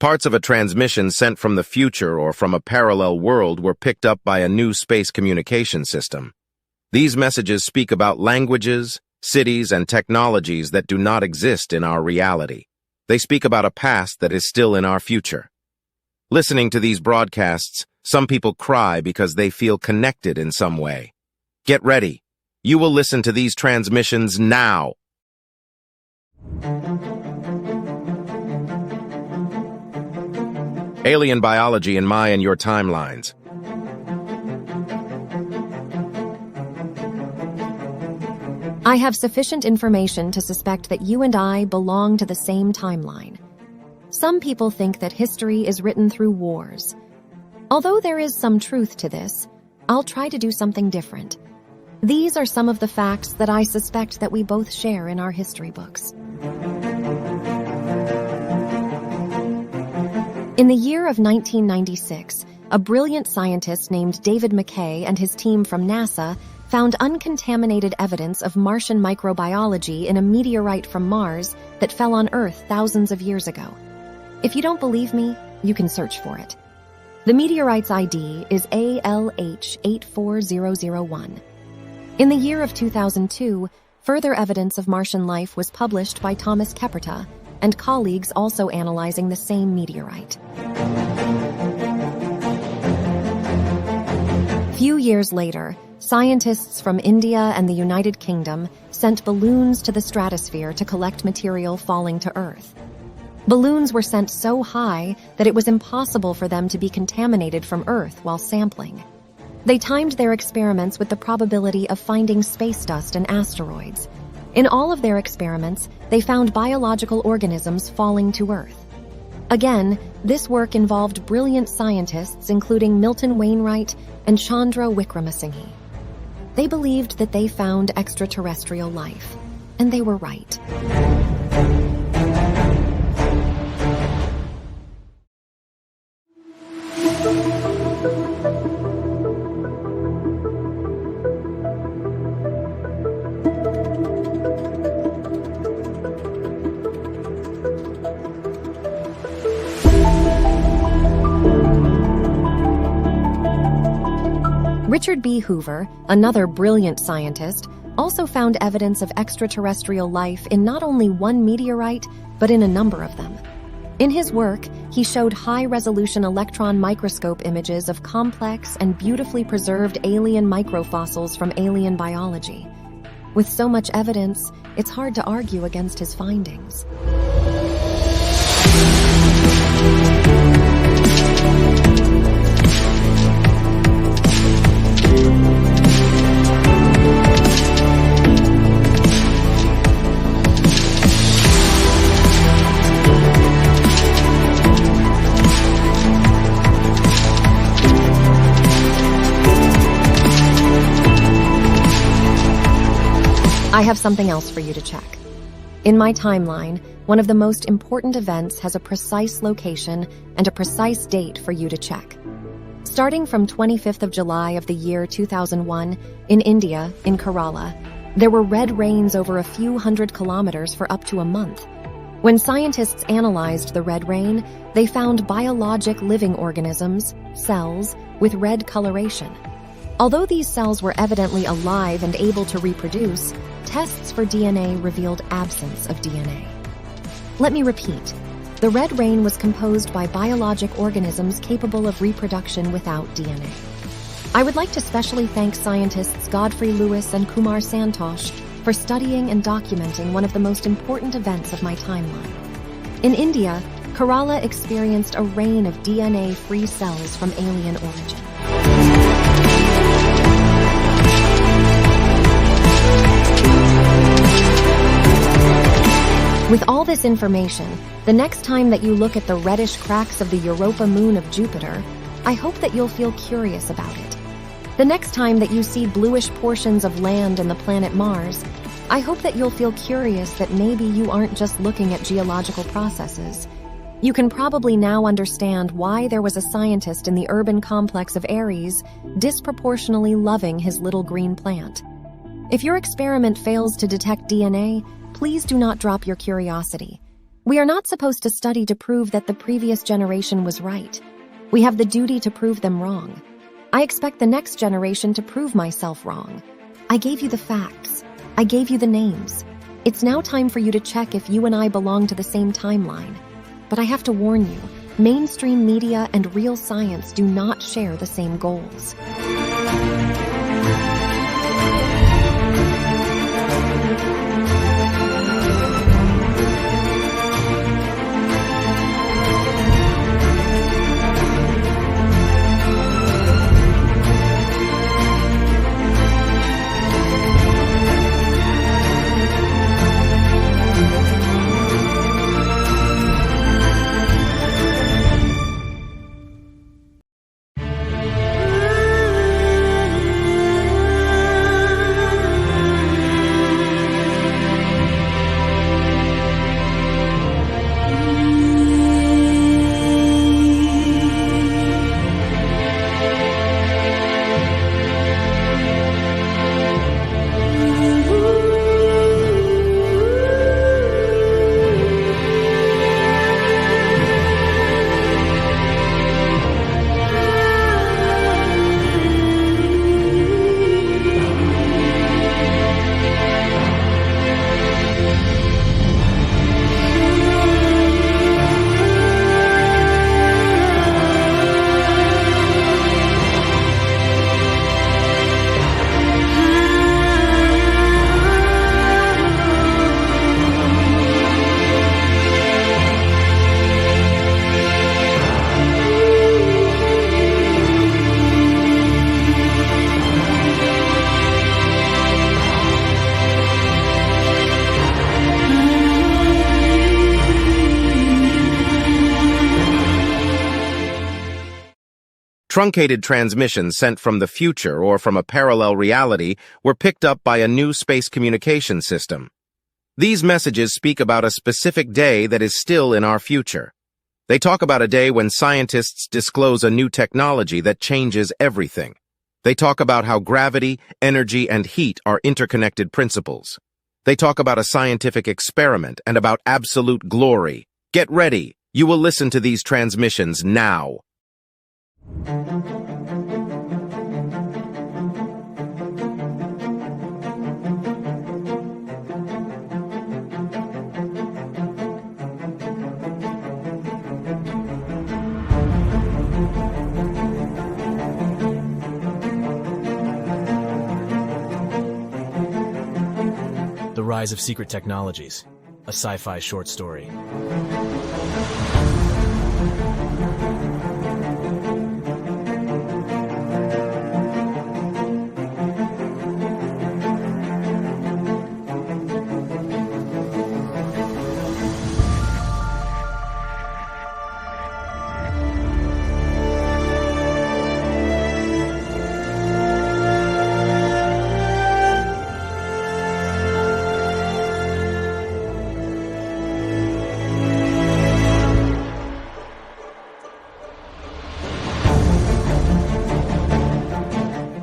Parts of a transmission sent from the future or from a parallel world were picked up by a new space communication system. These messages speak about languages, cities, and technologies that do not exist in our reality. They speak about a past that is still in our future. Listening to these broadcasts, some people cry because they feel connected in some way. Get ready. You will listen to these transmissions now. Alien biology in my and your timelines. I have sufficient information to suspect that you and I belong to the same timeline. Some people think that history is written through wars. Although there is some truth to this, I'll try to do something different. These are some of the facts that I suspect that we both share in our history books. In the year of 1996, a brilliant scientist named David McKay and his team from NASA found uncontaminated evidence of Martian microbiology in a meteorite from Mars that fell on Earth thousands of years ago. If you don't believe me, you can search for it. The meteorite's ID is ALH84001. In the year of 2002, further evidence of Martian life was published by Thomas Kepperta and colleagues also analyzing the same meteorite. Few years later, scientists from India and the United Kingdom sent balloons to the stratosphere to collect material falling to Earth. Balloons were sent so high that it was impossible for them to be contaminated from Earth while sampling. They timed their experiments with the probability of finding space dust and asteroids. In all of their experiments, they found biological organisms falling to Earth. Again, this work involved brilliant scientists including Milton Wainwright and Chandra Wickramasinghe. They believed that they found extraterrestrial life, and they were right. Richard B. Hoover, another brilliant scientist, also found evidence of extraterrestrial life in not only one meteorite, but in a number of them. In his work, he showed high-resolution electron microscope images of complex and beautifully preserved alien microfossils from alien biology. With so much evidence, it's hard to argue against his findings. I have something else for you to check. In my timeline, one of the most important events has a precise location and a precise date for you to check. Starting from 25th of July of the year 2001, in India, in Kerala, there were red rains over a few hundred kilometers for up to a month. When scientists analyzed the red rain, they found biologic living organisms, cells, with red coloration. Although these cells were evidently alive and able to reproduce, tests for DNA revealed absence of DNA. Let me repeat. The red rain was composed by biologic organisms capable of reproduction without DNA. I would like to specially thank scientists Godfrey Lewis and Kumar Santosh for studying and documenting one of the most important events of my timeline. In India, Kerala experienced a rain of DNA-free cells from alien origin. With all this information, the next time that you look at the reddish cracks of the Europa moon of Jupiter, I hope that you'll feel curious about it. The next time that you see bluish portions of land in the planet Mars, I hope that you'll feel curious that maybe you aren't just looking at geological processes. You can probably now understand why there was a scientist in the urban complex of Ares disproportionately loving his little green plant. If your experiment fails to detect DNA, please do not drop your curiosity. We are not supposed to study to prove that the previous generation was right. We have the duty to prove them wrong. I expect the next generation to prove myself wrong. I gave you the facts. I gave you the names. It's now time for you to check if you and I belong to the same timeline. But I have to warn you, mainstream media and real science do not share the same goals. Truncated transmissions sent from the future or from a parallel reality were picked up by a new space communication system. These messages speak about a specific day that is still in our future. They talk about a day when scientists disclose a new technology that changes everything. They talk about how gravity, energy, and heat are interconnected principles. They talk about a scientific experiment and about absolute glory. Get ready. You will listen to these transmissions now. The Rise of Secret Technologies, a sci-fi short story.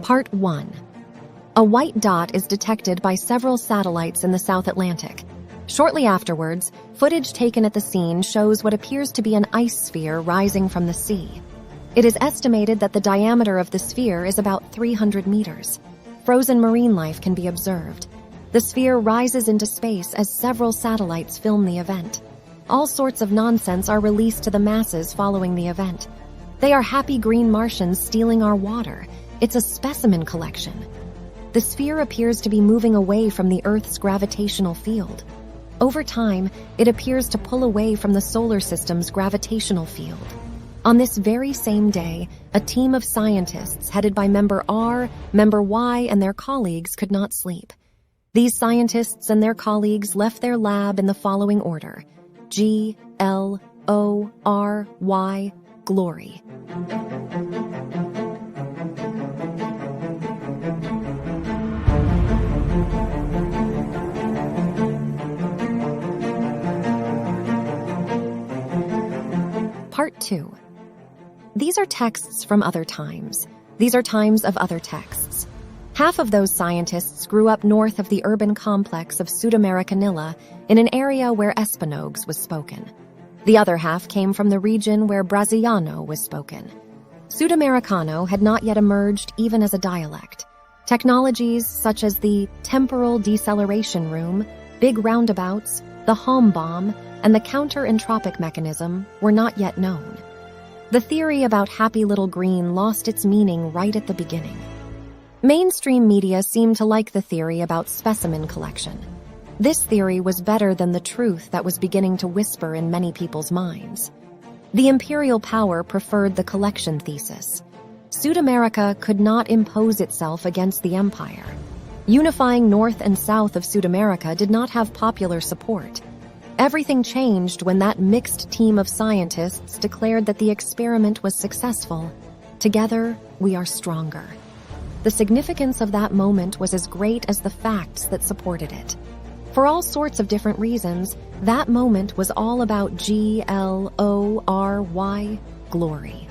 Part 1. A white dot is detected by several satellites in the South Atlantic. Shortly afterwards, footage taken at the scene shows what appears to be an ice sphere rising from the sea. It is estimated that the diameter of the sphere is about 300 meters. Frozen marine life can be observed. The sphere rises into space as several satellites film the event. All sorts of nonsense are released to the masses following the event. They are happy green Martians stealing our water. It's a specimen collection. The sphere appears to be moving away from the Earth's gravitational field. Over time, it appears to pull away from the solar system's gravitational field. On this very same day, a team of scientists headed by Member R, Member Y, and their colleagues could not sleep. These scientists and their colleagues left their lab in the following order: G, L, O, R, Y, glory. Part 2. These are texts from other times. These are times of other texts. Half of those scientists grew up north of the urban complex of Sudamericanilla in an area where Espanogues was spoken. The other half came from the region where Brasiliano was spoken. Sudamericano had not yet emerged even as a dialect. Technologies such as the temporal deceleration room, big roundabouts, the home bomb, and the counter-entropy mechanism were not yet known. The theory about Happy Little Green lost its meaning right at the beginning. Mainstream media seemed to like the theory about specimen collection. This theory was better than the truth that was beginning to whisper in many people's minds. The imperial power preferred the collection thesis. Sudamerica could not impose itself against the empire. Unifying north and south of Sudamerica did not have popular support. Everything changed when that mixed team of scientists declared that the experiment was successful. Together, we are stronger. The significance of that moment was as great as the facts that supported it. For all sorts of different reasons, that moment was all about GLORY, glory.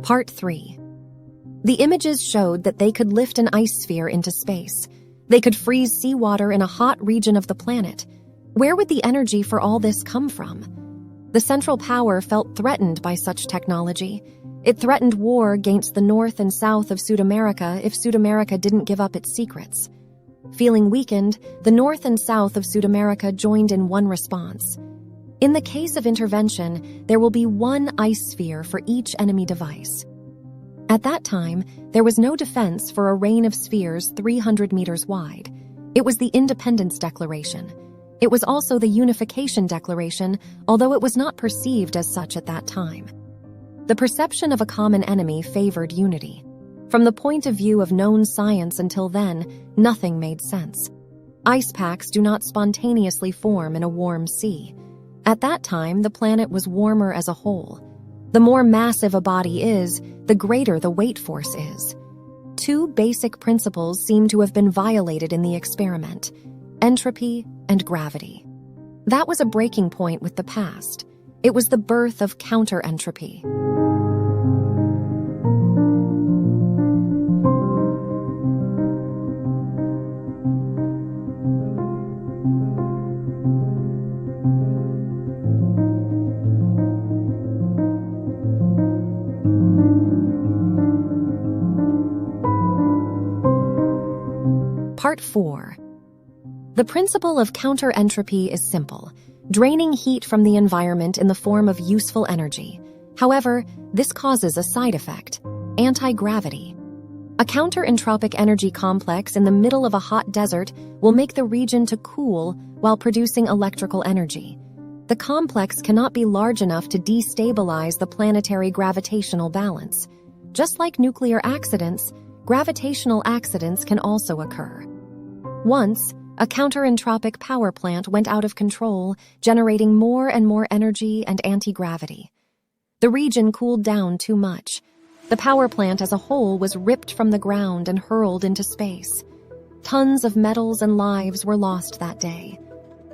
Part 3. The images showed that they could lift an ice sphere into space. They could freeze seawater in a hot region of the planet. Where would the energy for all this come from? The Central Power felt threatened by such technology. It threatened war against the north and south of Sudamerica if Sudamerica didn't give up its secrets. Feeling weakened, the north and south of Sudamerica joined in one response. In the case of intervention, there will be one ice sphere for each enemy device. At that time, there was no defense for a rain of spheres 300 meters wide. It was the Independence Declaration. It was also the Unification Declaration, although it was not perceived as such at that time. The perception of a common enemy favored unity. From the point of view of known science until then, nothing made sense. Ice packs do not spontaneously form in a warm sea. At that time, the planet was warmer as a whole. The more massive a body is, the greater the weight force is. Two basic principles seem to have been violated in the experiment: entropy and gravity. That was a breaking point with the past. It was the birth of counter-entropy. Part 4. The principle of counter-entropy is simple: draining heat from the environment in the form of useful energy. However, this causes a side effect: anti-gravity. A counter-entropic energy complex in the middle of a hot desert will make the region to cool while producing electrical energy. The complex cannot be large enough to destabilize the planetary gravitational balance. Just like nuclear accidents, gravitational accidents can also occur. Once, a counter-entropic power plant went out of control, generating more and more energy and anti-gravity. The region cooled down too much. The power plant as a whole was ripped from the ground and hurled into space. Tons of metals and lives were lost that day.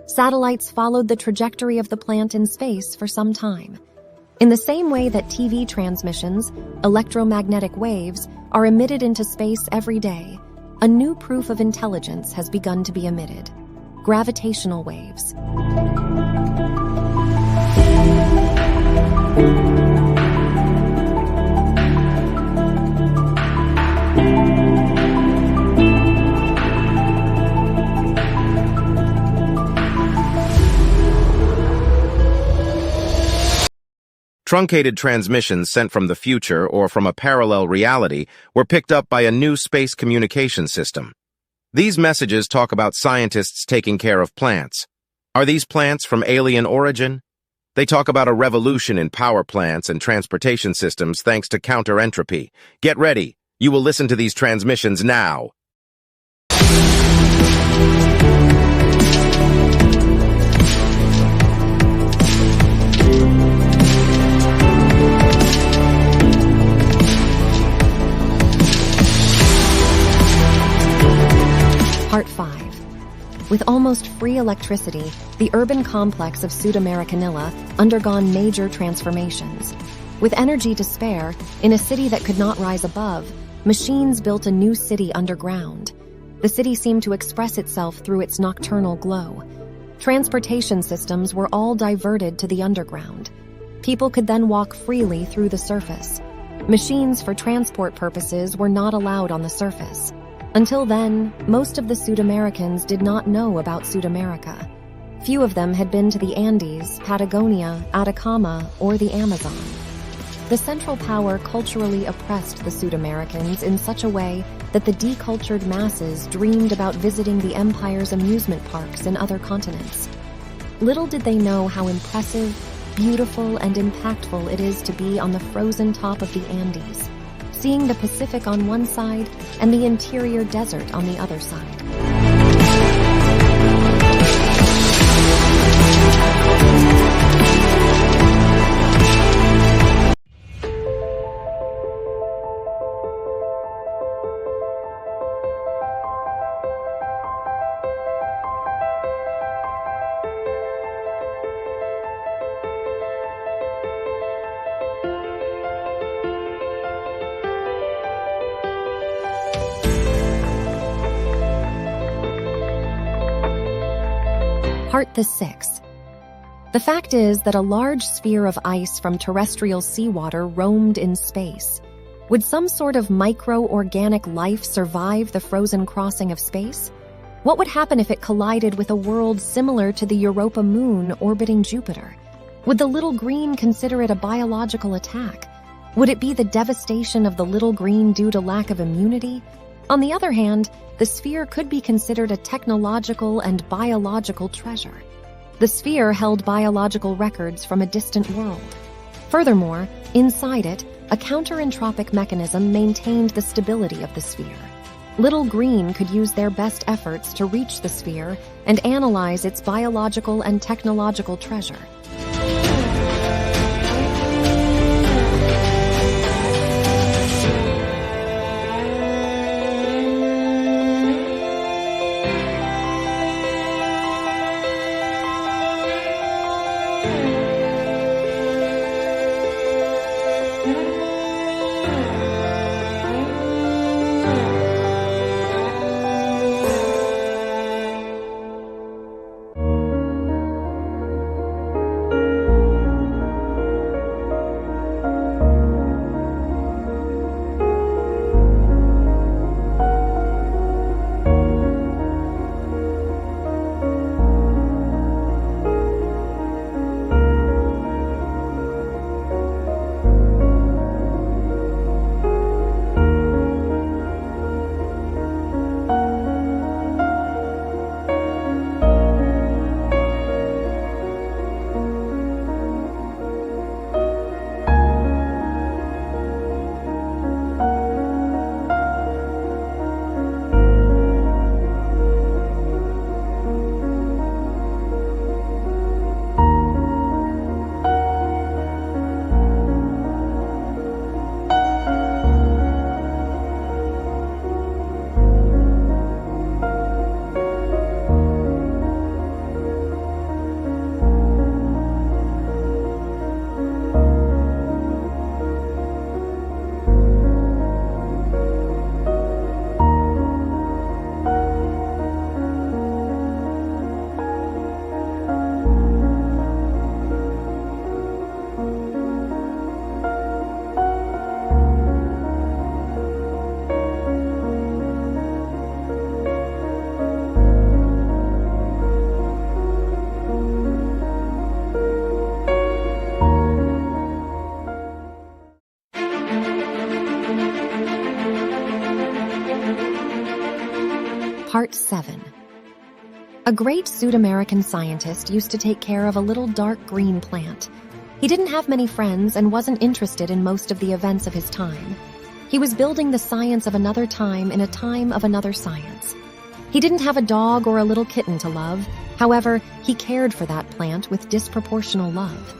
Satellites followed the trajectory of the plant in space for some time. In the same way that TV transmissions, electromagnetic waves, are emitted into space every day, a new proof of intelligence has begun to be emitted: gravitational waves. Truncated transmissions sent from the future or from a parallel reality were picked up by a new space communication system. These messages talk about scientists taking care of plants. Are these plants from alien origin? They talk about a revolution in power plants and transportation systems thanks to counter-entropy. Get ready. You will listen to these transmissions now. Part 5. With almost free electricity, the urban complex of Pseudomericanilla undergone major transformations. With energy to spare, in a city that could not rise above, machines built a new city underground. The city seemed to express itself through its nocturnal glow. Transportation systems were all diverted to the underground. People could then walk freely through the surface. Machines for transport purposes were not allowed on the surface. Until then, most of the Pseudamericans did not know about Pseudamerica. Few of them had been to the Andes, Patagonia, Atacama, or the Amazon. The Central Power culturally oppressed the Pseudamericans in such a way that the decultured masses dreamed about visiting the Empire's amusement parks in other continents. Little did they know how impressive, beautiful, and impactful it is to be on the frozen top of the Andes, seeing the Pacific on one side and the interior desert on the other side. Part the 6. The fact is that a large sphere of ice from terrestrial seawater roamed in space. Would some sort of micro-organic life survive the frozen crossing of space? What would happen if it collided with a world similar to the Europa moon orbiting Jupiter? Would the little green consider it a biological attack? Would it be the devastation of the little green due to lack of immunity? On the other hand, the sphere could be considered a technological and biological treasure. The sphere held biological records from a distant world. Furthermore, inside it, a counter-entropic mechanism maintained the stability of the sphere. Little Green could use their best efforts to reach the sphere and analyze its biological and technological treasure. Part 7. A great Pseudomerican scientist used to take care of a little dark green plant. He didn't have many friends and wasn't interested in most of the events of his time. He was building the science of another time in a time of another science. He didn't have a dog or a little kitten to love. However, he cared for that plant with disproportional love.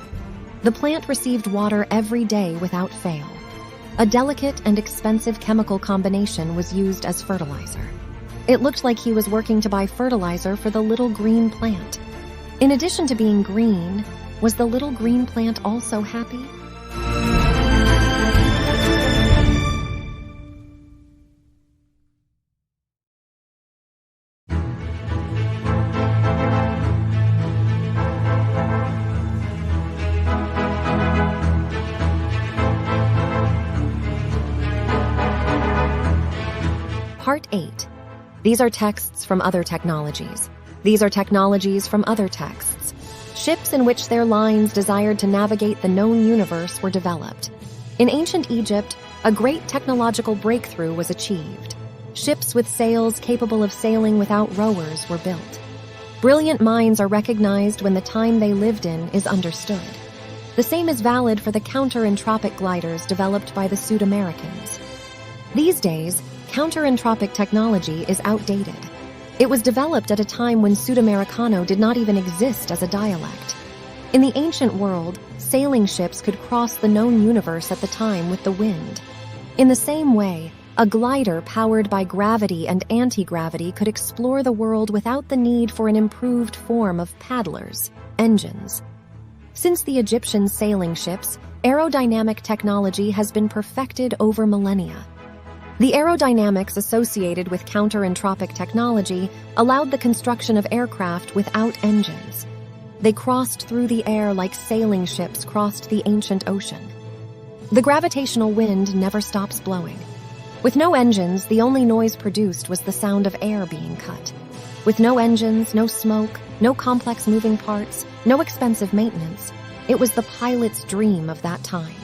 The plant received water every day without fail. A delicate and expensive chemical combination was used as fertilizer. It looked like he was working to buy fertilizer for the little green plant. In addition to being green, was the little green plant also happy? Part 8. These are texts from other technologies. These are technologies from other texts. Ships in which their lines desired to navigate the known universe were developed. In ancient Egypt, a great technological breakthrough was achieved. Ships with sails capable of sailing without rowers were built. Brilliant minds are recognized when the time they lived in is understood. The same is valid for the counter-entropic gliders developed by the Sud-Americans. These days, counter-entropic technology is outdated. It was developed at a time when Sudamericano did not even exist as a dialect. In the ancient world, sailing ships could cross the known universe at the time with the wind. In the same way, a glider powered by gravity and anti-gravity could explore the world without the need for an improved form of paddlers, engines. Since the Egyptian sailing ships, aerodynamic technology has been perfected over millennia. The aerodynamics associated with counter-entropic technology allowed the construction of aircraft without engines. They crossed through the air like sailing ships crossed the ancient ocean. The gravitational wind never stops blowing. With no engines, the only noise produced was the sound of air being cut. With no engines, no smoke, no complex moving parts, no expensive maintenance, it was the pilot's dream of that time.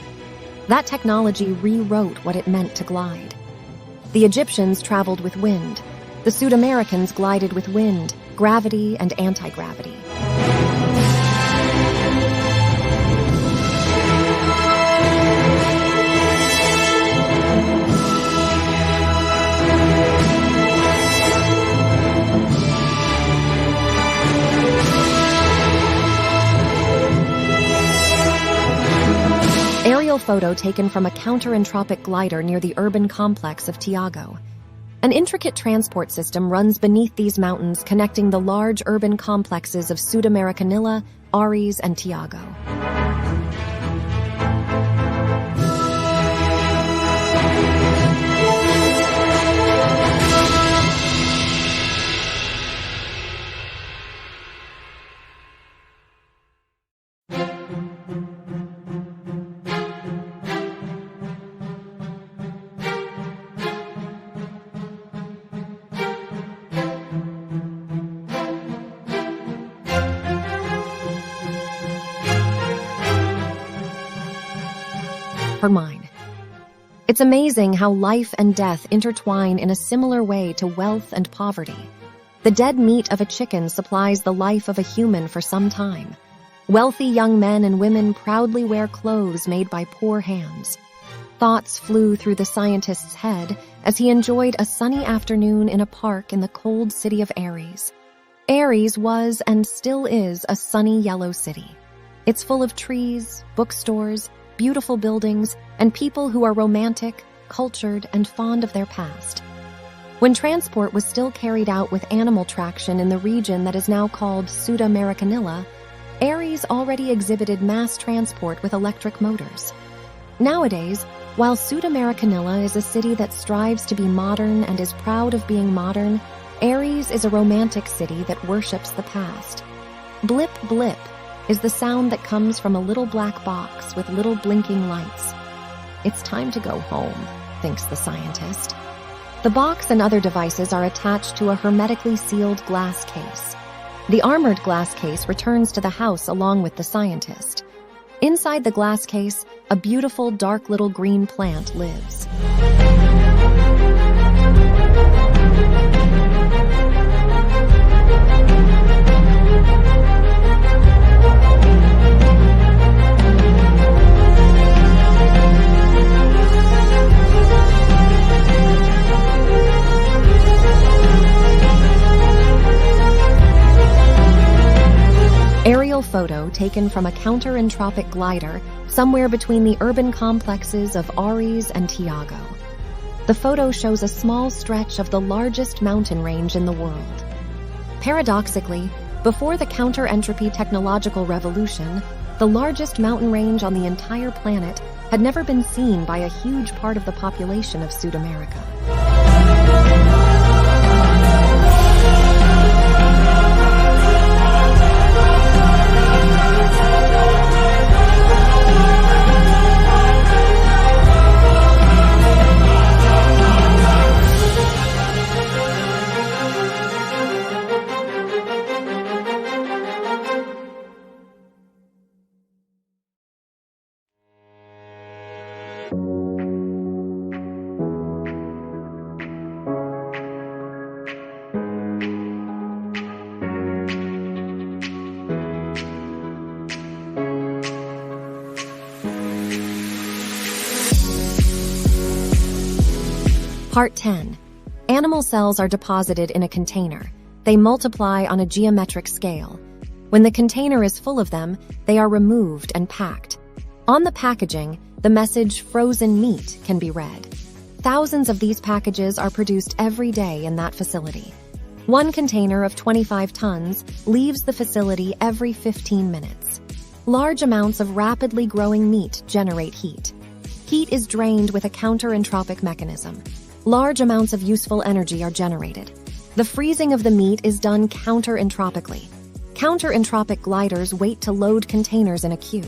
That technology rewrote what it meant to glide. The Egyptians traveled with wind. The Sud-Americans glided with wind, gravity, and anti-gravity. Aerial photo taken from a counter-entropic glider near the urban complex of Tiago. An intricate transport system runs beneath these mountains, connecting the large urban complexes of Sudamericanilla, Ares, and Tiago. Her mine. It's amazing how life and death intertwine in a similar way to wealth and poverty. The dead meat of a chicken supplies the life of a human for some time. Wealthy young men and women proudly wear clothes made by poor hands. Thoughts flew through the scientist's head as he enjoyed a sunny afternoon in a park in the cold city of Ares. Ares was and still is a sunny yellow city. It's full of trees, bookstores, beautiful buildings, and people who are romantic, cultured, and fond of their past. When transport was still carried out with animal traction in the region that is now called Sudamericanilla, Ares already exhibited mass transport with electric motors. Nowadays, while Sudamericanilla is a city that strives to be modern and is proud of being modern, Ares is a romantic city that worships the past. Blip blip is the sound that comes from a little black box with little blinking lights. It's time to go home, thinks the scientist. The box and other devices are attached to a hermetically sealed glass case. The armored glass case returns to the house along with the scientist. Inside the glass case, a beautiful dark little green plant lives. taken from a counter-entropic glider somewhere between the urban complexes of Aries and Tiago. The photo shows a small stretch of the largest mountain range in the world. Paradoxically, before the counter-entropy technological revolution, the largest mountain range on the entire planet had never been seen by a huge part of the population of Sudamerica. Part 10. Animal cells are deposited in a container. They multiply on a geometric scale. When the container is full of them, they are removed and packed. On the packaging, the message "frozen meat" can be read. Thousands of these packages are produced every day in that facility. One container of 25 tons leaves the facility every 15 minutes. Large amounts of rapidly growing meat generate heat. Heat is drained with a counter-entropic mechanism. Large amounts of useful energy are generated. The freezing of the meat is done counter-entropically. Counter-entropic gliders wait to load containers in a queue.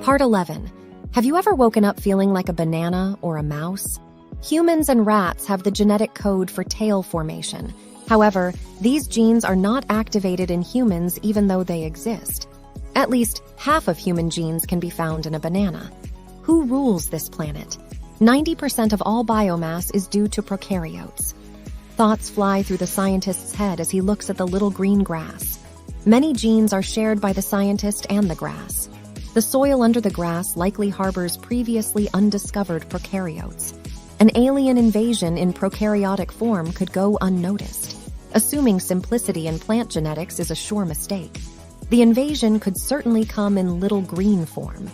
Part 11. Have you ever woken up feeling like a banana or a mouse? Humans and rats have the genetic code for tail formation. However, these genes are not activated in humans even though they exist. At least half of human genes can be found in a banana. Who rules this planet? 90% of all biomass is due to prokaryotes. Thoughts fly through the scientist's head as he looks at the little green grass. Many genes are shared by the scientist and the grass. The soil under the grass likely harbors previously undiscovered prokaryotes. An alien invasion in prokaryotic form could go unnoticed. Assuming simplicity in plant genetics is a sure mistake. The invasion could certainly come in little green form.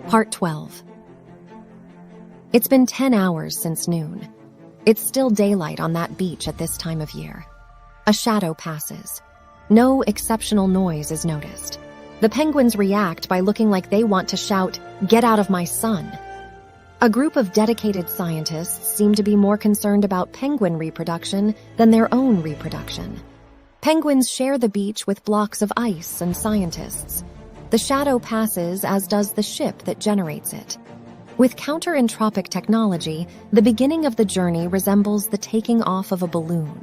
Part 12. It's been 10 hours since noon. It's still daylight on that beach at this time of year. A shadow passes. No exceptional noise is noticed. The penguins react by looking like they want to shout, "Get out of my sun!" A group of dedicated scientists seem to be more concerned about penguin reproduction than their own reproduction. Penguins share the beach with blocks of ice and scientists. The shadow passes, as does the ship that generates it. With counter-entropic technology, the beginning of the journey resembles the taking off of a balloon.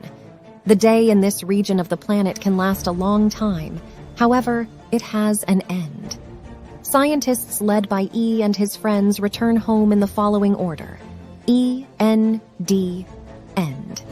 The day in this region of the planet can last a long time. However, it has an end. Scientists led by E and his friends return home in the following order: E, N, D, end.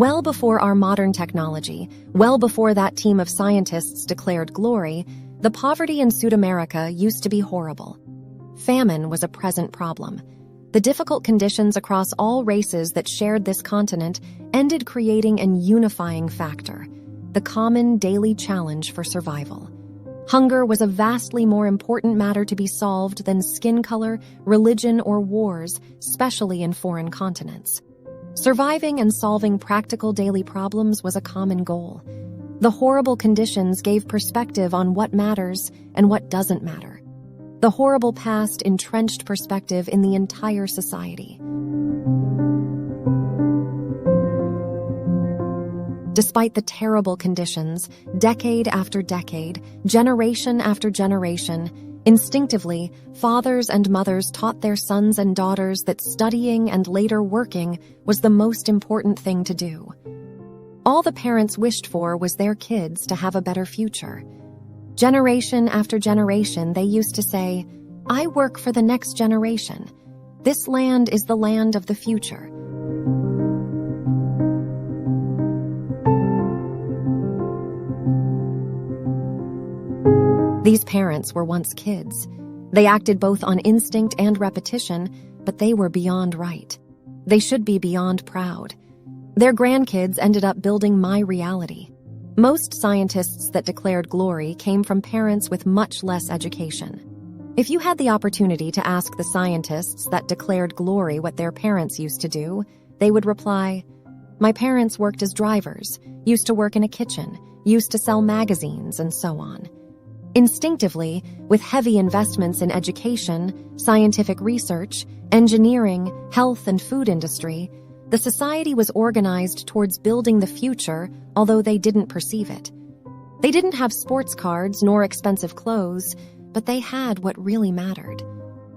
Well before our modern technology, well before that team of scientists declared glory, the poverty in Sudamerica used to be horrible. Famine was a present problem. The difficult conditions across all races that shared this continent ended creating an unifying factor, the common daily challenge for survival. Hunger was a vastly more important matter to be solved than skin color, religion, or wars, especially in foreign continents. Surviving and solving practical daily problems was a common goal. The horrible conditions gave perspective on what matters and what doesn't matter. The horrible past entrenched perspective in the entire society. Despite the terrible conditions, decade after decade, generation after generation, instinctively, fathers and mothers taught their sons and daughters that studying and later working was the most important thing to do. All the parents wished for was their kids to have a better future. Generation after generation, they used to say, "I work for the next generation. This land is the land of the future." These parents were once kids. They acted both on instinct and repetition, but they were beyond right. They should be beyond proud. Their grandkids ended up building my reality. Most scientists that declared glory came from parents with much less education. If you had the opportunity to ask the scientists that declared glory what their parents used to do, they would reply, "My parents worked as drivers, used to work in a kitchen, used to sell magazines, and so on." Instinctively, with heavy investments in education, scientific research, engineering, health, and food industry, the society was organized towards building the future, although they didn't perceive it. They didn't have sports cards nor expensive clothes, but they had what really mattered: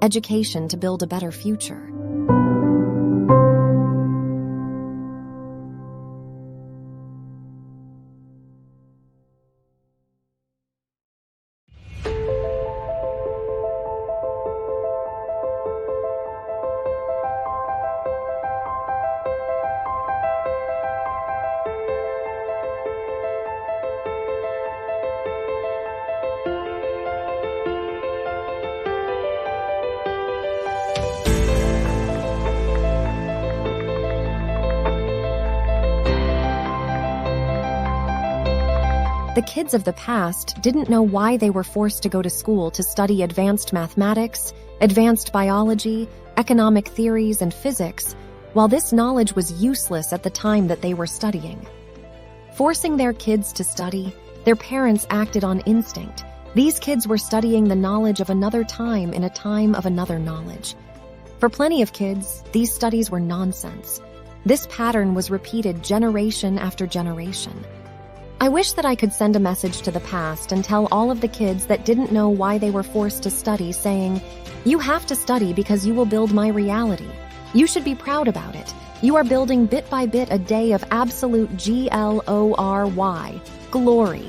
education to build a better future. The kids of the past didn't know why they were forced to go to school to study advanced mathematics, advanced biology, economic theories, and physics, while this knowledge was useless at the time that they were studying. Forcing their kids to study, their parents acted on instinct. These kids were studying the knowledge of another time in a time of another knowledge. For plenty of kids, these studies were nonsense. This pattern was repeated generation after generation. I wish that I could send a message to the past and tell all of the kids that didn't know why they were forced to study, saying, "You have to study because you will build my reality. You should be proud about it. You are building bit by bit a day of absolute glory, glory."